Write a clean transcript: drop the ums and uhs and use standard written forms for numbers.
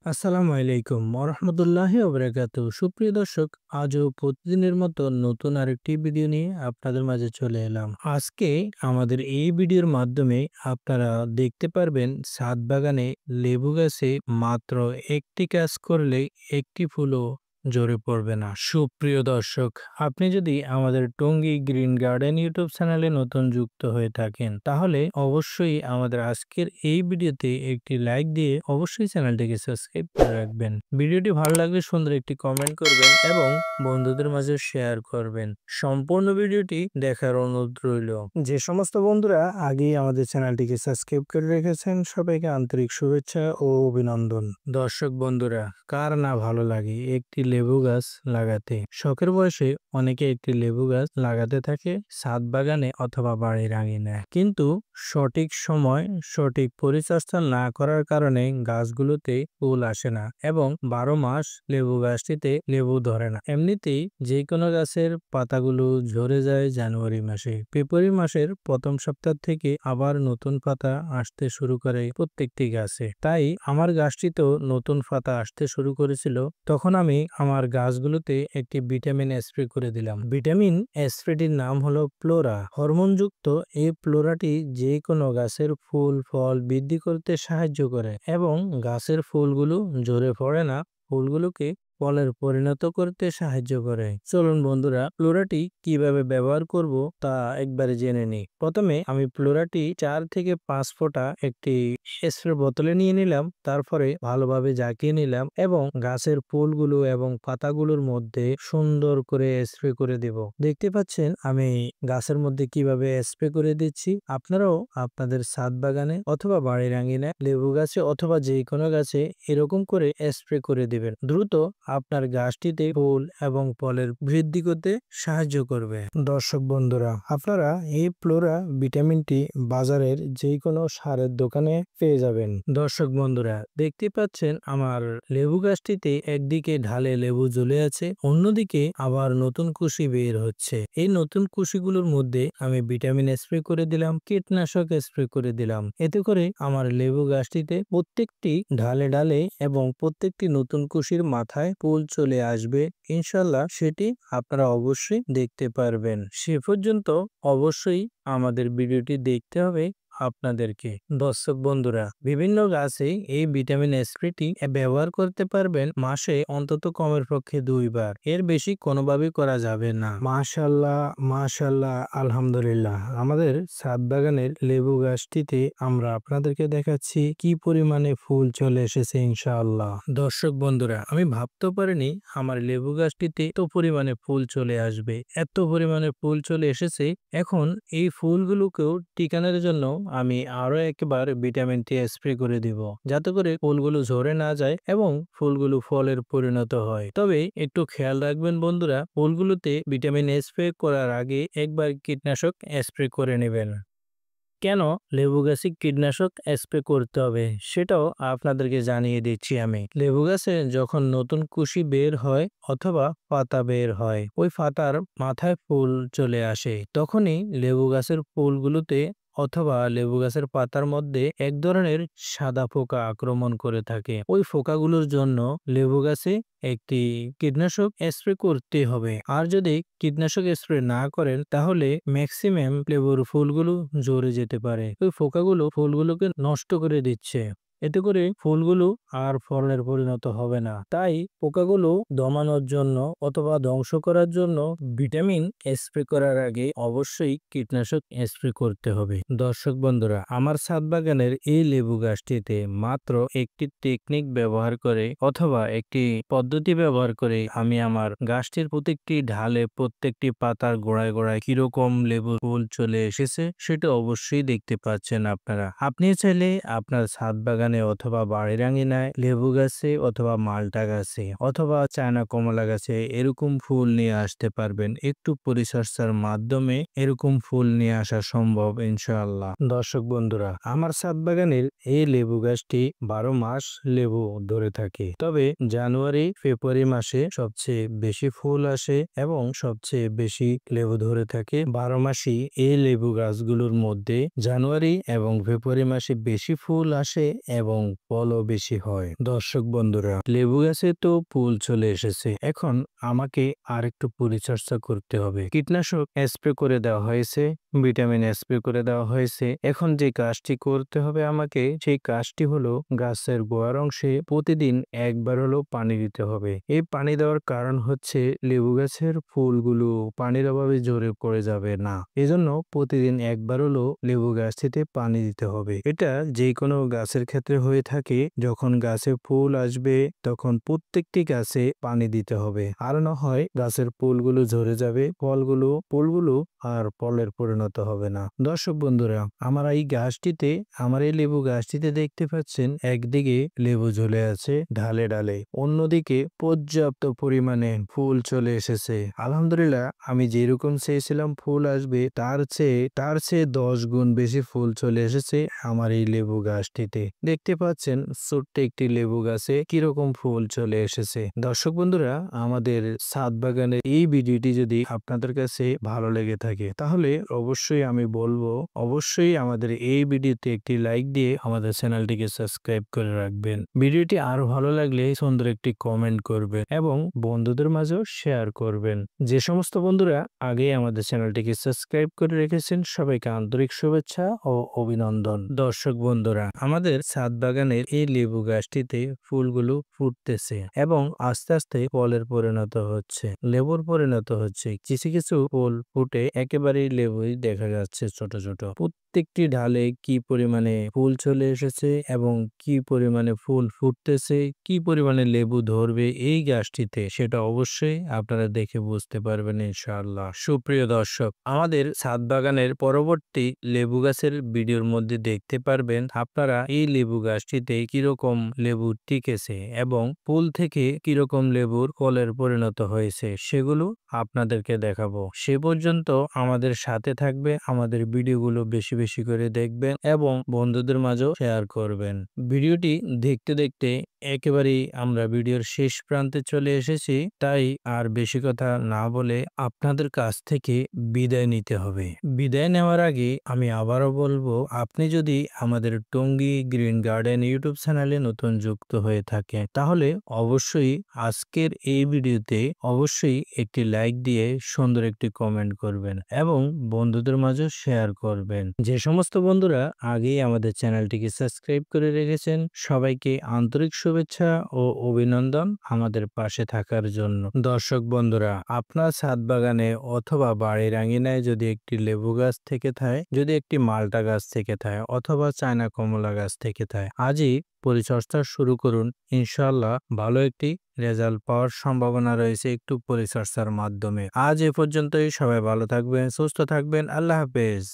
আসসালামু আলাইকুম ওরহমতুল্লাহি ওবরাকাতু। সুপ্রিয় দর্শক, আজও প্রতিদিনের মতো নতুন আরেকটি ভিডিও নিয়ে আপনাদের মাঝে চলে এলাম। আজকে আমাদের এই ভিডিওর মাধ্যমে আপনারা দেখতে পারবেন ছাদ বাগানে লেবু গাছে মাত্র একটি কাজ করলে একটি ফুলও ঝরে পড়বে না। সুপ্রিয় দর্শক, আপনি যদি আমাদের টঙ্গী গ্রিন গার্ডেন ইউটিউব চ্যানেলে নতুন যুক্ত হয়ে থাকেন তাহলে অবশ্যই আমাদের আজকের এই ভিডিওতে একটি লাইক দিয়ে অবশ্যই চ্যানেলটিকে সাবস্ক্রাইব করে রাখবেন। ভিডিওটি ভালো লাগলে সুন্দর একটি কমেন্ট করবেন এবং বন্ধুদের মাঝে শেয়ার করবেন। সম্পূর্ণ ভিডিওটি দেখার অনুরোধ রইল। যে সমস্ত বন্ধুরা আগেই আমাদের চ্যানেলটিকে সাবস্ক্রাইব করে রেখেছেন সবাইকে আন্তরিক শুভেচ্ছা ও অভিনন্দন। দর্শক বন্ধুরা, কার না ভালো লাগে একটি লেবু গাছ লাগাতে? শখের বয়সে অনেকে একটি লেবু গাছ লাগাতে থাকে ছাদ বাগানে অথবা বাড়ির আঙিনায়, কিন্তু সঠিক সময় সঠিক পরিচর্যা না করার কারণে গাছগুলোতে ফুল আসে না এবং 12 মাস লেবু গাছটিতে লেবু ধরে না। এমনিতেই যে কোনো গাছের পাতাগুলো ঝরে যায় জানুয়ারি মাসে। ফেব্রুয়ারি মাসের প্রথম সপ্তাহ থেকে আবার নতুন পাতা আসতে শুরু করে প্রত্যেকটি গাছে। তাই আমার গাছটিতেও নতুন পাতা আসতে শুরু করেছিল। তখন আমি আমার গাছগুলোতে একটি ভিটামিন স্প্রে করে দিলাম। ভিটামিন স্প্রেটির নাম হলো ফ্লোরা। হরমোনযুক্ত এই ফ্লোরাটি যে কোনো গাছের ফুল ফল বৃদ্ধি করতে সাহায্য করে এবং গাছের ফুলগুলো ঝরে পড়ে না, ফুলগুলোকে ফলের পরিণত করতে সাহায্য করে। চলুন বন্ধুরা, ফ্লোরাটি কিভাবে ব্যবহার করব তা একবারে জেনে নিই। প্রথমে আমি ফ্লোরাটি 4 থেকে 5 ফোঁটা একটি স্প্রে বোতলে নিয়ে নিলাম, তারপরে ভালোভাবে ঝাঁকিয়ে নিলাম এবং গাছের ফুলগুলো এবং পাতাগুলোর মধ্যে সুন্দর করে স্প্রে করে দেব। দেখতে পাচ্ছেন আমি গাছের মধ্যে কিভাবে স্প্রে করে দিচ্ছি। আপনারাও আপনাদের ছাদ বাগানে অথবা বাড়ির আঙিনায় লেবু গাছে অথবা যে কোনো গাছে এরকম করে স্প্রে করে দিবেন। দ্রুত আপনার গাছটিতে ফুল এবং ফলের বৃদ্ধি করতে সাহায্য করবে। দর্শক বন্ধুরা, আপনারা এই ফ্লোরা ভিটামিনটি বাজারের যে কোনো সারের দোকানে পেয়ে যাবেন। দর্শক বন্ধুরা, দেখতে পাচ্ছেন আমার লেবু গাছটিতে একদিকে ঢালে লেবু ঝুলে আছে, অন্যদিকে আবার নতুন কুশি বের হচ্ছে। এই নতুন কুশিগুলোর মধ্যে আমি ভিটামিন স্প্রে করে দিলাম, কীটনাশক স্প্রে করে দিলাম। এতে করে আমার লেবু গাছটিতে প্রত্যেকটি ঢালে ঢালে এবং প্রত্যেকটি নতুন কুশির মাথায় ফুল চলে আসবে। ইনশাল্লাহ সেটি আপনারা অবশ্যই দেখতে পারবেন। সে পর্যন্ত অবশ্যই আমাদের ভিডিওটি দেখতে হবে আপনাদেরকে। দর্শক বন্ধুরা, বিভিন্ন গাছে এই ভিটামিন স্প্রেটি ব্যবহার করতে পারবেন মাসে অন্তত কমের পক্ষে 2 বার, এর বেশি কোনোভাবেই করা যাবে না। মাশাআল্লাহ মাশাআল্লাহ আলহামদুলিল্লাহ, আমাদের ছাদ বাগানের লেবু গাছটিতে আমরা আপনাদেরকে দেখাচ্ছি কি পরিমাণে ফুল চলে এসেছে ইনশাআল্লাহ। দর্শক বন্ধুরা, আমি ভাবতে পারিনি আমার লেবু গাছটিতে এত পরিমাণে ফুল চলে আসবে। এত পরিমাণে ফুল চলে এসেছে। এখন এই ফুলগুলোকেও টিকানোর জন্য আমি আরো একবার ভিটামিন টি স্প্রে করে দিব, যাতে করে ফুলগুলো ঝরে না যায় এবং ফুলগুলো ফলের পরিণত হয়। তবে একটু খেয়াল রাখবেন বন্ধুরা, ফুলগুলোতে ভিটামিন স্প্রে করার আগে একবার কীটনাশক স্প্রে করে নেবেন। কেন লেবু গাছে কীটনাশক স্প্রে করতে হবে সেটাও আপনাদেরকে জানিয়ে দিচ্ছি আমি। লেবু গাছে যখন নতুন কুশি বের হয় অথবা পাতা বের হয়, ওই পাতার মাথায় ফুল চলে আসে, তখনই লেবু গাছের ফুলগুলোতে অথবা লেবু গাছের পাতার মধ্যে এক ধরনের সাদা পোকা আক্রমণ করে থাকে। ওই পোকাগুলোর জন্য লেবু গাছে একটি কীটনাশক স্প্রে করতে হবে। আর যদি কীটনাশক স্প্রে না করেন তাহলে ম্যাক্সিমাম লেবুর ফুলগুলো ঝরে যেতে পারে। ওই পোকাগুলো ফুলগুলোকে নষ্ট করে দিচ্ছে, এতে করে ফুলগুলো আর ফলের পরিণত হবে না। তাই পোকাগুলো দমানোর জন্য অথবা ধ্বংস করার জন্য ভিটামিন স্প্রে করার আগে অবশ্যই কীটনাশক স্প্রে করতে হবে। দর্শক বন্ধুরা, আমার ছাদ বাগানের এই লেবু গাছটিতে মাত্র একটি টেকনিক ব্যবহার করে অথবা একটি পদ্ধতি ব্যবহার করে আমি আমার গাছটির প্রত্যেকটি ঢালে প্রত্যেকটি পাতার গোড়ায় গোড়ায় কিরকম লেবু ফুল চলে এসেছে সেটা অবশ্যই দেখতে পাচ্ছেন আপনারা। আপনি চাইলে আপনার ছাদ বাগানে অথবা বাড়ির আঙিনায় লেবু গাছে অথবা মালটা গাছে অথবা চায়না কমলা গাছে এরকম ফুল নিয়ে আসতে পারবেন। একটু পরিচর্যার মাধ্যমে এরকম ফুল নিয়ে আসা সম্ভব ইনশাআল্লাহ। দর্শক বন্ধুরা, আমার ছাদ বাগানের এই লেবু গাছটি 12 মাস লেবু ধরে থাকে, তবে জানুয়ারি ফেব্রুয়ারি মাসে সবচেয়ে বেশি ফুল আসে এবং সবচেয়ে বেশি লেবু ধরে থাকে। 12 মাসই এই লেবু গাছগুলোর মধ্যে জানুয়ারি এবং ফেব্রুয়ারি মাসে বেশি ফুল আসে এবং ফলও বেশি হয়। দর্শক বন্ধুরা, লেবু গাছে তো ফুল চলে এসেছে, এখন আমাকে আর একটু পরিচর্যা করতে হবে। কীটনাশক স্প্রে করে দেওয়া হয়েছে, ভিটামিন স্প্রে করে দেওয়া হয়েছে। এখন যে কাজটি করতে হবে আমাকে, সেই কাজটি হলো গাছের গোড়ার অংশে প্রতিদিন একবার হলো পানি দিতে হবে। এই পানি দেওয়ার কারণ হচ্ছে লেবু গাছের ফুলগুলো পানির অভাবে ঝরে পড়ে যাবে না, এজন্য প্রতিদিন একবার হলো লেবু গাছটিতে পানি দিতে হবে। এটা যে কোনো গাছের ক্ষেত্রে হয়ে থাকে, যখন গাছে ফুল আসবে তখন প্রত্যেকটি গাছে পানি দিতে হবে, আর না হয় গাছের ফুলগুলো ঝরে যাবে, ফুলগুলো আর ফলের পরিণত হবে না। দর্শক বন্ধুরা, আমার এই লেবু গাছটিতে দেখতে পাচ্ছেন একদিকে লেবু ঝুলে আছে ঢালে ঢালে, অন্যদিকে পর্যাপ্ত পরিমাণে ফুল চলে এসেছে। আলহামদুলিল্লাহ, আমি যেরকম চেয়েছিলাম ফুল আসবে তার চেয়ে 10 গুণ বেশি ফুল চলে এসেছে আমার এই লেবু গাছটিতে। দেখতে পাচ্ছেন ছোট্ট একটি লেবু গাছে কিরকম ফুল চলে এসেছে। দর্শক বন্ধুরা, আমাদের ছাদ বাগানের এই ভিডিওটি যদি আপনাদের কাছে ভালো লেগে থাকে, তাহলে অবশ্যই আমাদের এই ভিডিওতে একটি লাইক দিয়ে আমাদের চ্যানেলটিকে সাবস্ক্রাইব করে রাখবেন। ভিডিওটি আরো ভালো লাগলে সুন্দর একটি কমেন্ট করবেন এবং বন্ধুদের মাঝেও শেয়ার করবেন। যে সমস্ত বন্ধুরা আগেই আমাদের চ্যানেলটিকে সাবস্ক্রাইব করে রেখেছেন, সবাইকে আন্তরিক শুভেচ্ছা ও অভিনন্দন। দর্শক বন্ধুরা, আমাদের ছাদ বাগানের এই লেবু গাছটিতে ফুলগুলো ফুটতেছে এবং আস্তে আস্তে ফলের পরিণত হচ্ছে, লেবুর পরিণত হচ্ছে। কিছু কিছু ফুল ফুটে একেবারেই লেবুই দেখা যাচ্ছে ছোট ছোট। প্রত্যেকটি ঢালে কি পরিমাণে ফুল চলে এসেছে এবং কি পরিমাণে ফুল ফুটতেছে, কি পরিমাণে লেবু ধরবে এই গাছটিতে, সেটা অবশ্যই আপনারা দেখে বুঝতে পারবেন ইনশাআল্লাহ। সুপ্রিয় দর্শক, আমাদের ছাদ বাগানের পরবর্তী লেবু গাছের ভিডিওর মধ্যে দেখতে পারবেন আপনারা এই লেবু গাছটিতে কিরকম লেবু টিকেছে এবং ফুল থেকে কিরকম লেবুর ফলের পরিণত হয়েছে, সেগুলো আপনাদেরকে দেখাবো। সে পর্যন্ত আমাদের সাথে থাকবে, আমাদের ভিডিওগুলো বেশি বেশি করে দেখবেন এবং বন্ধুদের মাঝেও শেয়ার করবেন। ভিডিওটি দেখতে দেখতে একেবারেই আমরা ভিডিওর শেষ প্রান্তে চলে এসেছি, তাই আর বেশি কথা না বলে আপনাদের কাছ থেকে বিদায় নিতে হবে। বিদায় নেওয়ার আগে আমি আবারও বলবো, আপনি যদি আমাদের টঙ্গী গ্রিন গার্ডেন ইউটিউব চ্যানেলে নতুন যুক্ত হয়ে থাকেন, তাহলে অবশ্যই আজকের এই ভিডিওতে অবশ্যই একটি লাইক দিয়ে সুন্দর একটি কমেন্ট করবেন এবং বন্ধুদের মাঝে শেয়ার করবেন। যে সমস্ত বন্ধুরা আগেই আমাদের চ্যানেলটিকে সাবস্ক্রাইব করে রেখেছেন, সবাইকে আন্তরিক শুভেচ্ছা ও অভিনন্দন আমাদের পাশে থাকার জন্য। দর্শক বন্ধুরা, আপনার ছাদ বাগানে অথবা বাড়ির আঙিনায় যদি একটি লেবু গাছ থেকে থাকে, যদি একটি মালটা গাছ থেকে থাকে অথবা চায়না কমলা গাছ থেকে থাকে, আজই পরিচর্যা শুরু করুন। ইনশাআল্লাহ ভালো একটি রেজাল্ট পাওয়ার সম্ভাবনা রয়েছে একটু পরিচর্যার মাধ্যমে। আজ এ পর্যন্তই। সবাই ভালো থাকবেন, সুস্থ থাকবেন। আল্লাহ হাফেজ।